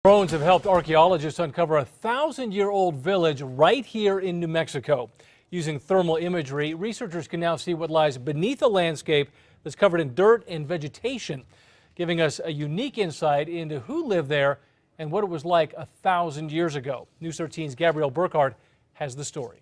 Drones have helped archaeologists uncover a 1,000-year-old village right here in New Mexico. Using thermal imagery, researchers can now see what lies beneath a landscape that's covered in dirt and vegetation, giving us a unique insight into who lived there and what it was like 1,000 years ago. News 13's Gabrielle Burkhardt has the story.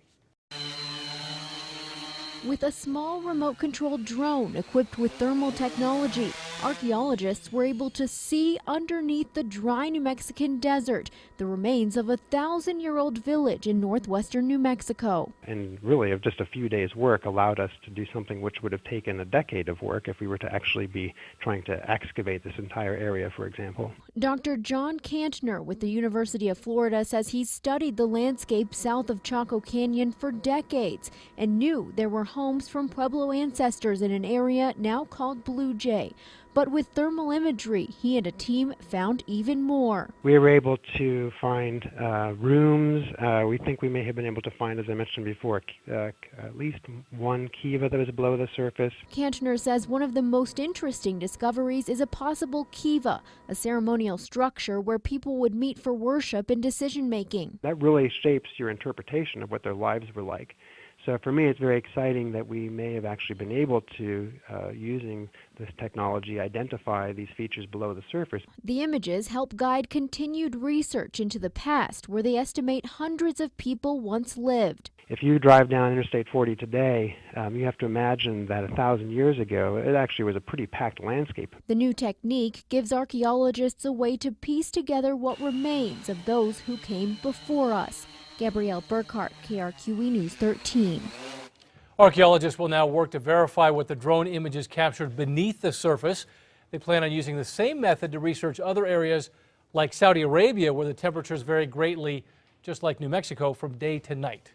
With a small remote-controlled drone equipped with thermal technology, archaeologists were able to see underneath the dry New Mexican desert the remains of a 1,000-year-old village in northwestern New Mexico. And really, of just a few days' work allowed us to do something which would have taken a decade of work if we were to actually be trying to excavate this entire area, for example. Dr. John Kantner with the University of Florida says he's studied the landscape south of Chaco Canyon for decades and knew there were homes from Pueblo ancestors in an area now called Blue Jay. But with thermal imagery, he and a team found even more. We were able to find rooms. We think we may have been able to find, as I mentioned before, at least one kiva that was below the surface. Kantner says one of the most interesting discoveries is a possible kiva, a ceremonial structure where people would meet for worship and decision-making. That really shapes your interpretation of what their lives were like. So for me, it's very exciting that we may have actually been able to, using this technology, identify these features below the surface. The images help guide continued research into the past, where they estimate hundreds of people once lived. If you drive down Interstate 40 today, you have to imagine that 1,000 years ago, it actually was a pretty packed landscape. The new technique gives archaeologists a way to piece together what remains of those who came before us. Gabrielle Burkhardt, KRQE News 13. Archaeologists will now work to verify what the drone images captured beneath the surface. They plan on using the same method to research other areas like Saudi Arabia, where the temperatures vary greatly, just like New Mexico, from day to night.